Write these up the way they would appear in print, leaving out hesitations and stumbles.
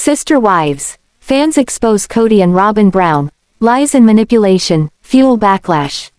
Sister wives. Fans expose Kody and Robyn Brown. Lies and manipulation, fuel backlash.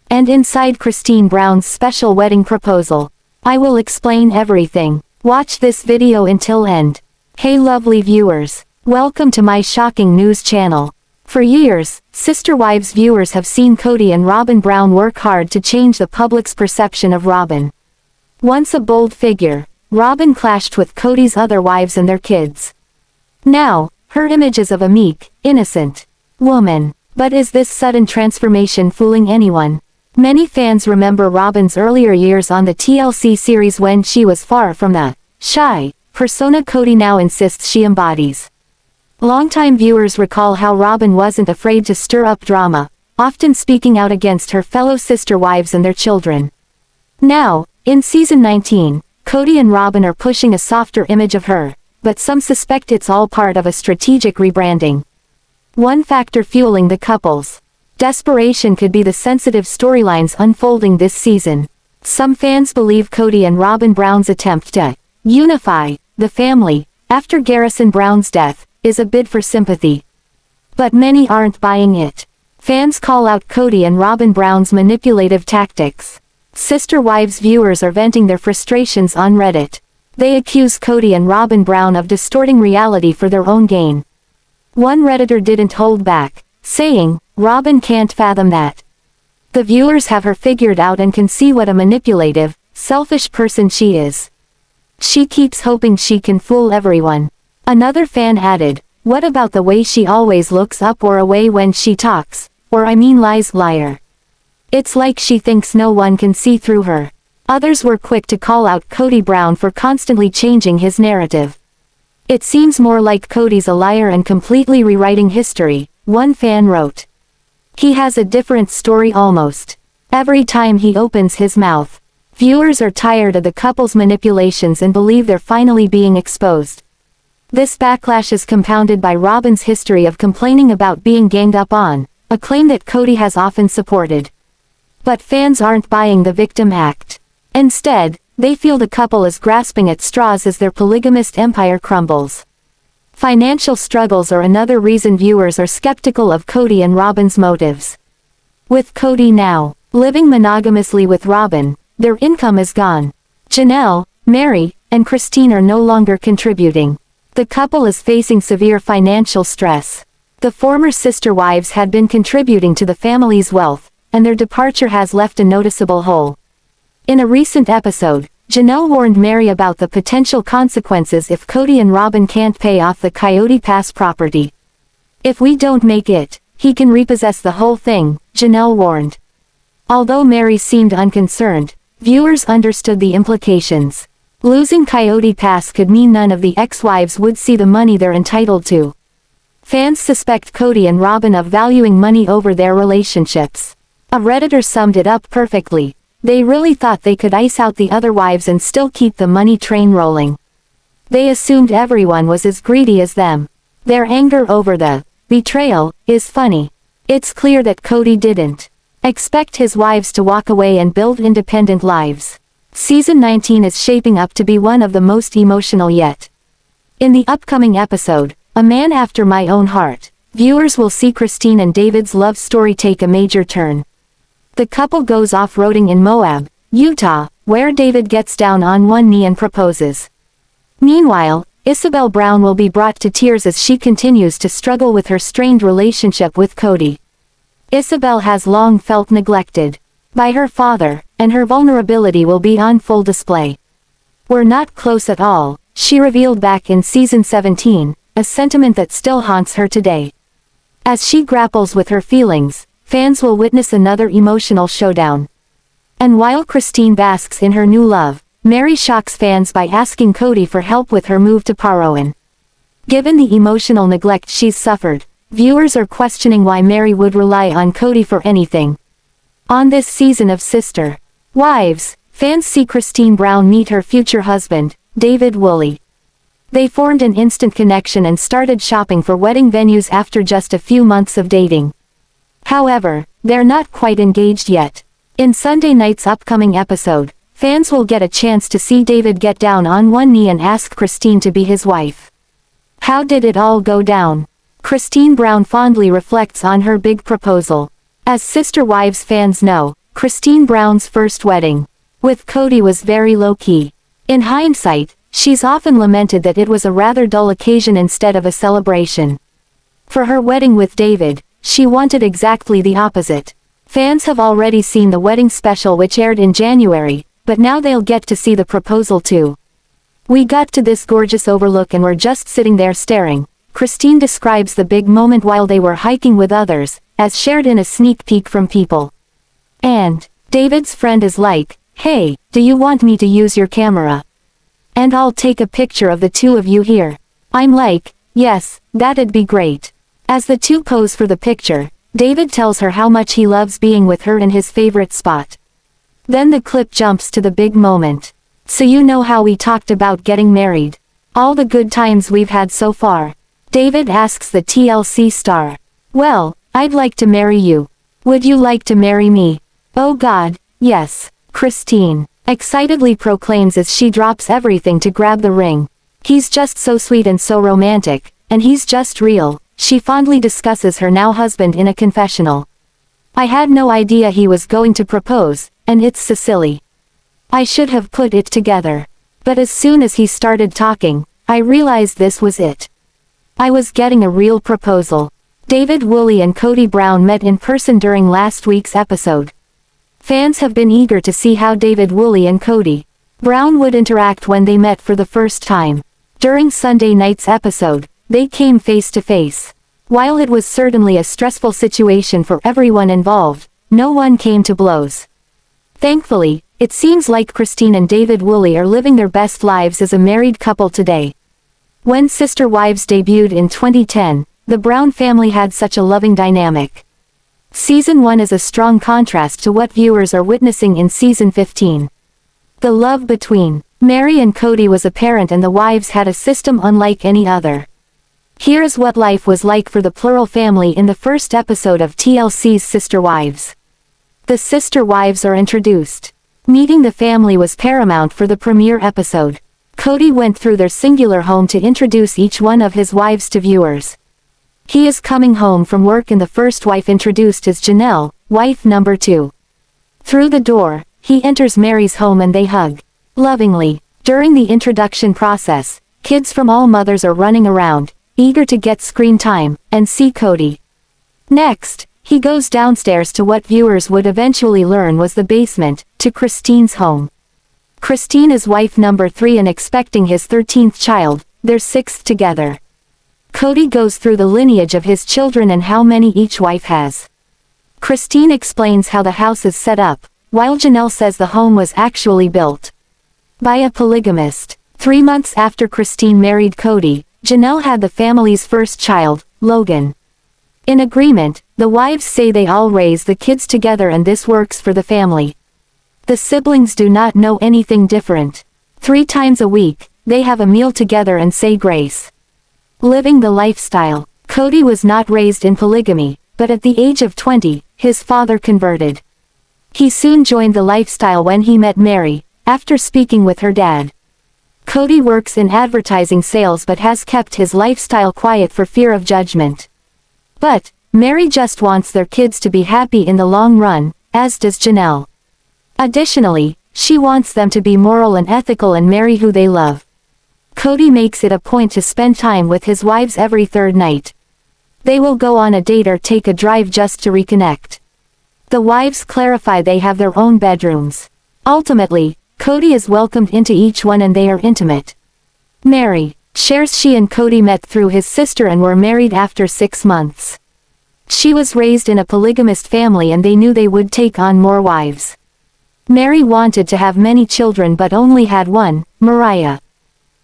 And inside Christine Brown's special wedding proposal. I will explain everything. Watch this video until end. Hey lovely viewers. Welcome to my shocking news channel. For years, Sister Wives viewers have seen Kody and Robyn Brown work hard to change the public's perception of Robyn. Once a bold figure, Robyn clashed with Kody's other wives and their kids. Now, her image is of a meek, innocent woman. But is this sudden transformation fooling anyone? Many fans remember Robyn's earlier years on the TLC series when she was far from the shy persona Kody now insists she embodies. Longtime viewers recall how Robyn wasn't afraid to stir up drama, often speaking out against her fellow sister wives and their children. Now, in season 19, Kody and Robyn are pushing a softer image of her, but some suspect it's all part of a strategic rebranding. One factor fueling the couple's desperation could be the sensitive storylines unfolding this season. Some fans believe Kody and Robyn Brown's attempt to unify the family after Garrison Brown's death is a bid for sympathy. But many aren't buying it. Fans call out Kody and Robyn Brown's manipulative tactics. Sister Wives viewers are venting their frustrations on Reddit. They accuse Kody and Robyn Brown of distorting reality for their own gain. One Redditor didn't hold back, saying, "Robyn can't fathom that. The viewers have her figured out and can see what a manipulative, selfish person she is. She keeps hoping she can fool everyone." Another fan added, "What about the way she always looks up or away when she talks, or I mean lies, liar. It's like she thinks no one can see through her." Others were quick to call out Kody Brown for constantly changing his narrative. "It seems more like Kody's a liar and completely rewriting history," one fan wrote. "He has a different story almost every time he opens his mouth." Viewers are tired of the couple's manipulations and believe they're finally being exposed. This backlash is compounded by Robyn's history of complaining about being ganged up on, a claim that Kody has often supported. But fans aren't buying the victim act. Instead, they feel the couple is grasping at straws as their polygamist empire crumbles. Financial struggles are another reason viewers are skeptical of Kody and Robyn's motives. With Kody now living monogamously with Robyn, their income is gone. Janelle, Meri, and Christine are no longer contributing. The couple is facing severe financial stress. The former sister wives had been contributing to the family's wealth, and their departure has left a noticeable hole. In a recent episode, Janelle warned Meri about the potential consequences if Kody and Robyn can't pay off the Coyote Pass property. "If we don't make it, he can repossess the whole thing," Janelle warned. Although Meri seemed unconcerned, viewers understood the implications. Losing Coyote Pass could mean none of the ex-wives would see the money they're entitled to. Fans suspect Kody and Robyn of valuing money over their relationships. A Redditor summed it up perfectly. They really thought they could ice out the other wives and still keep the money train rolling. They assumed everyone was as greedy as them. Their anger over the betrayal is funny. It's clear that Kody didn't expect his wives to walk away and build independent lives. Season 19 is shaping up to be one of the most emotional yet. In the upcoming episode, A Man After My Own Heart, viewers will see Christine and David's love story take a major turn. The couple goes off-roading in Moab, Utah, where David gets down on one knee and proposes. Meanwhile, Isabel Brown will be brought to tears as she continues to struggle with her strained relationship with Kody. Isabel has long felt neglected by her father, and her vulnerability will be on full display. "We're not close at all," she revealed back in season 17, a sentiment that still haunts her today. As she grapples with her feelings, fans will witness another emotional showdown. And while Christine basks in her new love, Meri shocks fans by asking Kody for help with her move to Parowan. Given the emotional neglect she's suffered, viewers are questioning why Meri would rely on Kody for anything. On this season of Sister Wives, fans see Christine Brown meet her future husband, David Woolley. They formed an instant connection and started shopping for wedding venues after just a few months of dating. However, they're not quite engaged yet. In Sunday night's upcoming episode, fans will get a chance to see David get down on one knee and ask Christine to be his wife. How did it all go down? Christine Brown fondly reflects on her big proposal. As Sister Wives fans know, Christine Brown's first wedding with Kody was very low-key. In hindsight, she's often lamented that it was a rather dull occasion instead of a celebration. For her wedding with David, she wanted exactly the opposite. Fans have already seen the wedding special which aired in January, but now they'll get to see the proposal too. We got to this gorgeous overlook and were just sitting there staring. Christine describes the big moment while they were hiking with others, as shared in a sneak peek from People. And David's friend is like, "Hey, do you want me to use your camera? And I'll take a picture of the two of you here." I'm like, "Yes, that'd be great." As the two pose for the picture, David tells her how much he loves being with her in his favorite spot. Then the clip jumps to the big moment. "So you know how we talked about getting married? All the good times we've had so far?" David asks the TLC star. "Well, I'd like to marry you. Would you like to marry me?" "Oh God, yes," Christine excitedly proclaims as she drops everything to grab the ring. "He's just so sweet and so romantic, and he's just real," she fondly discusses her now husband in a confessional. "I had no idea he was going to propose, and it's so silly. I should have put it together. But as soon as he started talking, I realized this was it. I was getting a real proposal." David Woolley and Kody Brown met in person during last week's episode. Fans have been eager to see how David Woolley and Kody Brown would interact when they met for the first time. During Sunday night's episode, they came face to face. While it was certainly a stressful situation for everyone involved, no one came to blows. Thankfully, it seems like Christine and David Woolley are living their best lives as a married couple today. When Sister Wives debuted in 2010, the Brown family had such a loving dynamic. Season 1 is a strong contrast to what viewers are witnessing in Season 15. The love between Meri and Kody was apparent and the wives had a system unlike any other. Here is what life was like for the plural family in the first episode of TLC's Sister Wives. The Sister Wives are introduced. Meeting the family was paramount for the premiere episode. Kody went through their singular home to introduce each one of his wives to viewers. He is coming home from work and the first wife introduced is Janelle, wife number 2. Through the door, he enters Meri's home and they hug lovingly. During the introduction process, kids from all mothers are running around, eager to get screen time, and see Kody. Next, he goes downstairs to what viewers would eventually learn was the basement, to Christine's home. Christine is wife number 3 and expecting his 13th child, their 6th together. Kody goes through the lineage of his children and how many each wife has. Christine explains how the house is set up, while Janelle says the home was actually built by a polygamist. 3 months after Christine married Kody, Janelle had the family's first child, Logan. In agreement, the wives say they all raise the kids together and this works for the family. The siblings do not know anything different. 3 times a week, they have a meal together and say grace. Living the lifestyle. Kody was not raised in polygamy, but at the age of 20, his father converted. He soon joined the lifestyle when he met Meri, after speaking with her dad. Kody works in advertising sales but has kept his lifestyle quiet for fear of judgment. But Meri just wants their kids to be happy in the long run, as does Janelle. Additionally, she wants them to be moral and ethical and marry who they love. Kody makes it a point to spend time with his wives every third night. They will go on a date or take a drive just to reconnect. The wives clarify they have their own bedrooms. Ultimately, Kody is welcomed into each one and they are intimate. Meri shares she and Kody met through his sister and were married after 6 months. She was raised in a polygamist family and they knew they would take on more wives. Meri wanted to have many children but only had one, Mariah.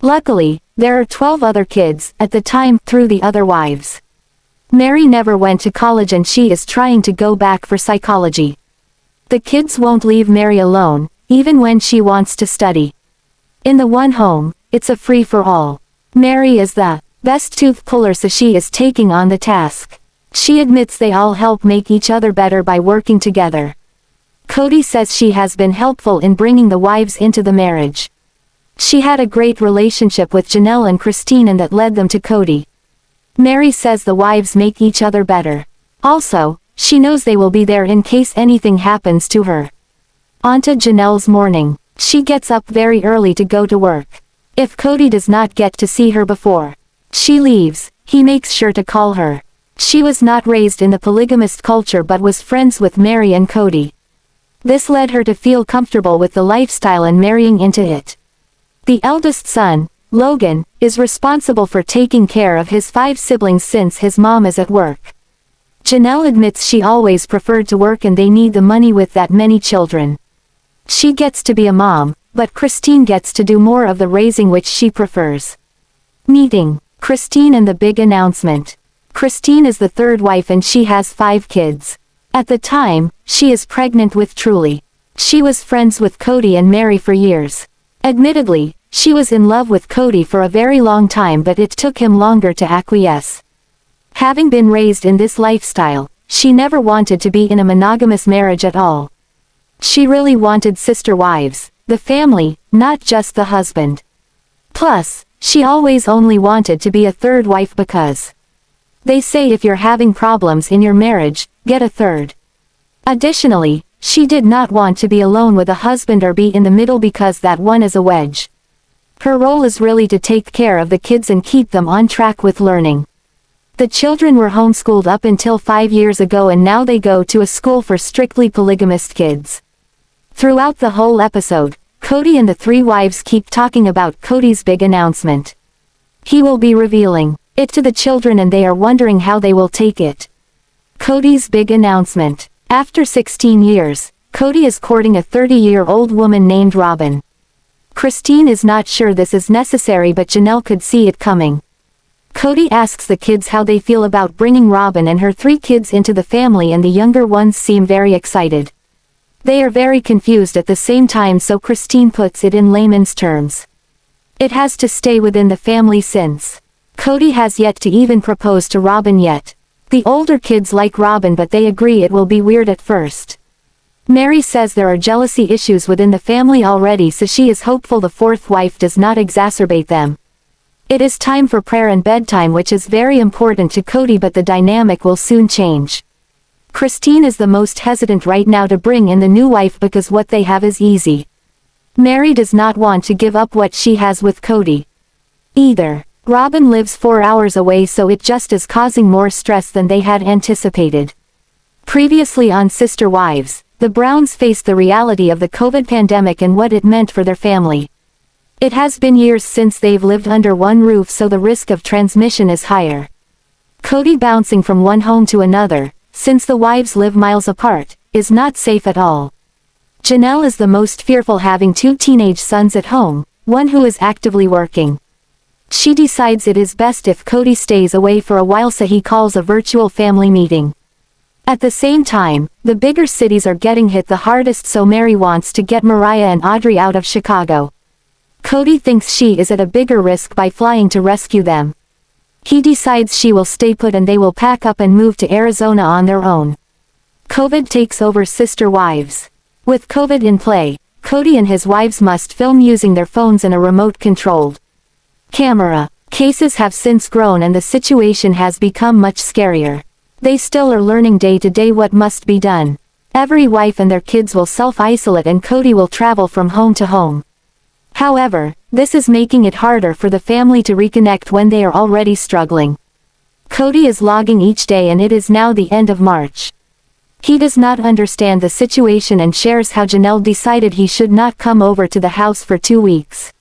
Luckily, there are 12 other kids, at the time, through the other wives. Meri never went to college and she is trying to go back for psychology. The kids won't leave Meri alone, even when she wants to study. In the one home, it's a free-for-all. Meri is the best tooth puller so she is taking on the task. She admits they all help make each other better by working together. Kody says she has been helpful in bringing the wives into the marriage. She had a great relationship with Janelle and Christine and that led them to Kody. Meri says the wives make each other better. Also, she knows they will be there in case anything happens to her. Onto Janelle's morning. She gets up very early to go to work. If Kody does not get to see her before she leaves, he makes sure to call her. She was not raised in the polygamist culture but was friends with Meri and Kody. This led her to feel comfortable with the lifestyle and marrying into it. The eldest son, Logan, is responsible for taking care of his 5 siblings since his mom is at work. Janelle admits she always preferred to work and they need the money with that many children. She gets to be a mom, but Christine gets to do more of the raising which she prefers. Meeting Christine and the big announcement. Christine is the 3rd wife and she has 5 kids. At the time, she is pregnant with Truly. She was friends with Kody and Meri for years. Admittedly, she was in love with Kody for a very long time but it took him longer to acquiesce. Having been raised in this lifestyle, she never wanted to be in a monogamous marriage at all. She really wanted sister wives, the family, not just the husband. Plus, she always only wanted to be a 3rd wife because they say if you're having problems in your marriage, get a 3rd. Additionally, she did not want to be alone with a husband or be in the middle because that one is a wedge. Her role is really to take care of the kids and keep them on track with learning. The children were homeschooled up until 5 years ago and now they go to a school for strictly polygamist kids. Throughout the whole episode, Kody and the 3 wives keep talking about Kody's big announcement. He will be revealing it to the children and they are wondering how they will take it. Kody's big announcement. After 16 years, Kody is courting a 30-year-old woman named Robyn. Christine is not sure this is necessary but Janelle could see it coming. Kody asks the kids how they feel about bringing Robyn and her 3 kids into the family and the younger ones seem very excited. They are very confused at the same time so Christine puts it in layman's terms. It has to stay within the family since Kody has yet to even propose to Robyn yet. The older kids like Robyn but they agree it will be weird at first. Meri says there are jealousy issues within the family already so she is hopeful the 4th wife does not exacerbate them. It is time for prayer and bedtime which is very important to Kody but the dynamic will soon change. Christine is the most hesitant right now to bring in the new wife because what they have is easy. Meri does not want to give up what she has with Kody either. Robyn lives 4 hours away so it just is causing more stress than they had anticipated. Previously on Sister Wives, the Browns faced the reality of the COVID pandemic and what it meant for their family. It has been years since they've lived under one roof so the risk of transmission is higher. Kody bouncing from one home to another, since the wives live miles apart, is not safe at all. Janelle is the most fearful having 2 teenage sons at home, one who is actively working. She decides it is best if Kody stays away for a while so he calls a virtual family meeting. At the same time, the bigger cities are getting hit the hardest so Meri wants to get Mariah and Audrey out of Chicago. Kody thinks she is at a bigger risk by flying to rescue them. He decides she will stay put and they will pack up and move to Arizona on their own. COVID takes over Sister Wives. With COVID in play, Kody and his wives must film using their phones and a remote-controlled camera. Cases have since grown and the situation has become much scarier. They still are learning day to day what must be done. Every wife and their kids will self-isolate and Kody will travel from home to home. However, this is making it harder for the family to reconnect when they are already struggling. Kody is logging each day and it is now the end of March. He does not understand the situation and shares how Janelle decided he should not come over to the house for 2 weeks.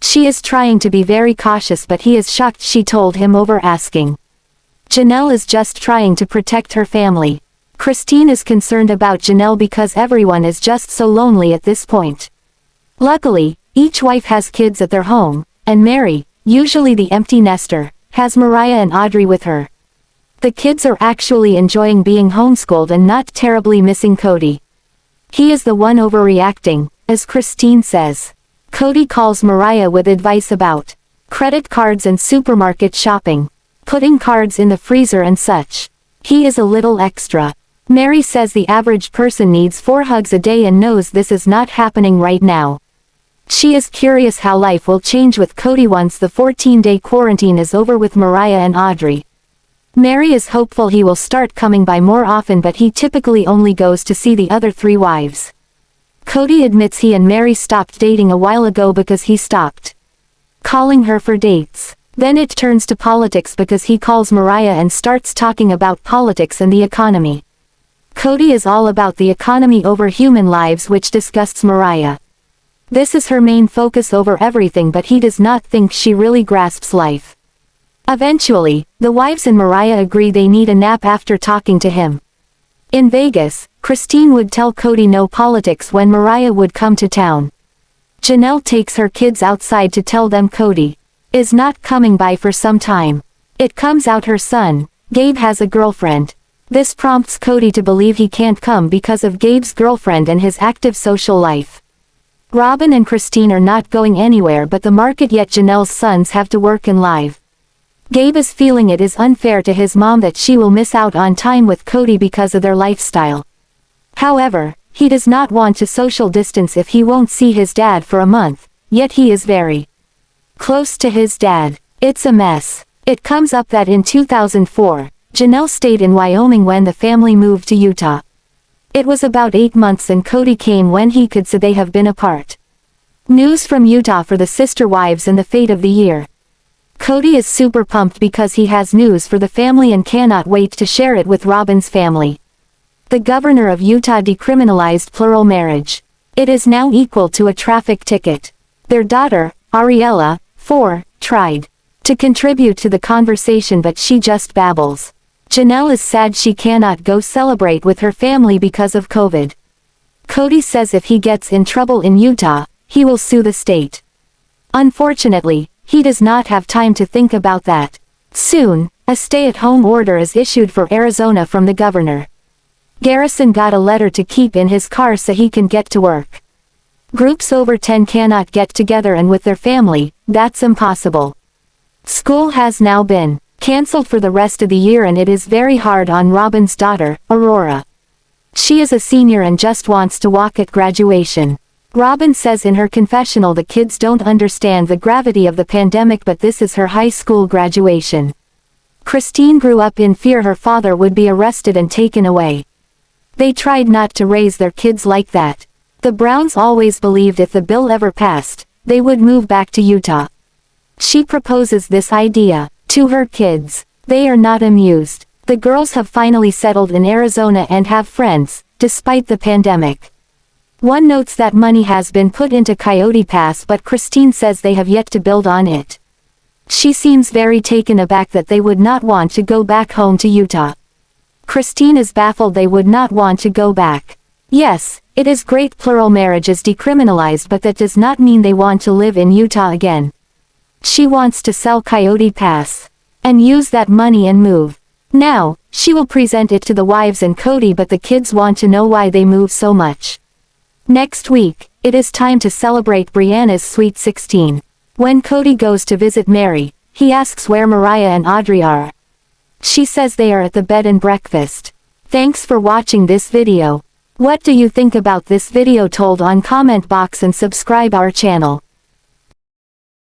She is trying to be very cautious but he is shocked she told him over asking. Janelle is just trying to protect her family. Christine is concerned about Janelle because everyone is just so lonely at this point. Luckily, each wife has kids at their home, and Meri, usually the empty nester, has Mariah and Audrey with her. The kids are actually enjoying being homeschooled and not terribly missing Kody. He is the one overreacting, as Christine says. Kody calls Mariah with advice about credit cards and supermarket shopping, putting cards in the freezer and such. He is a little extra. Meri says the average person needs 4 hugs a day and knows this is not happening right now. She is curious how life will change with Kody once the 14-day quarantine is over with Mariah and Audrey. Meri is hopeful he will start coming by more often, but he typically only goes to see the other 3 wives. Kody admits he and Meri stopped dating a while ago because he stopped calling her for dates. Then it turns to politics because he calls Mariah and starts talking about politics and the economy. Kody is all about the economy over human lives, which disgusts Mariah. This is her main focus over everything, but he does not think she really grasps life. Eventually, the wives and Mariah agree they need a nap after talking to him. In Vegas, Christine would tell Kody no politics when Mariah would come to town. Janelle takes her kids outside to tell them Kody is not coming by for some time. It comes out her son, Gabe, has a girlfriend. This prompts Kody to believe he can't come because of Gabe's girlfriend and his active social life. Robyn and Christine are not going anywhere but the market, yet Janelle's sons have to work and live. Gabe is feeling it is unfair to his mom that she will miss out on time with Kody because of their lifestyle. However, he does not want to social distance if he won't see his dad for a month, yet he is very close to his dad. It's a mess. It comes up that in 2004, Janelle stayed in Wyoming when the family moved to Utah. It was about 8 months and Kody came when he could, so they have been apart. News from Utah for the sister wives and the fate of the year. Kody is super pumped because he has news for the family and cannot wait to share it with Robyn's family. The governor of Utah decriminalized plural marriage. It is now equal to a traffic ticket. Their daughter, Ariella, 4, tried to contribute to the conversation, but she just babbles. Janelle is sad she cannot go celebrate with her family because of COVID. Kody says if he gets in trouble in Utah, he will sue the state. Unfortunately, he does not have time to think about that. Soon, a stay-at-home order is issued for Arizona from the governor. Garrison got a letter to keep in his car so he can get to work. Groups over 10 cannot get together, and with their family, that's impossible. School has now been canceled for the rest of the year, and it is very hard on Robyn's daughter, Aurora. She is a senior and just wants to walk at graduation. Robyn says in her confessional the kids don't understand the gravity of the pandemic, but this is her high school graduation. Christine grew up in fear her father would be arrested and taken away. They tried not to raise their kids like that. The Browns always believed if the bill ever passed, they would move back to Utah. She proposes this idea to her kids. They are not amused. The girls have finally settled in Arizona and have friends, despite the pandemic. One notes that money has been put into Coyote Pass, but Christine says they have yet to build on it. She seems very taken aback that they would not want to go back home to Utah. Christine is baffled they would not want to go back. Yes, it is great plural marriage is decriminalized, but that does not mean they want to live in Utah again. She wants to sell Coyote Pass and use that money and move. Now, she will present it to the wives and Kody, but the kids want to know why they move so much. Next week, it is time to celebrate Brianna's sweet 16. When Kody goes to visit Meri, he asks where Mariah and Audrey are. She says they are at the bed and breakfast. Thanks for watching this video. What do you think about this video? Told on comment box and subscribe our channel.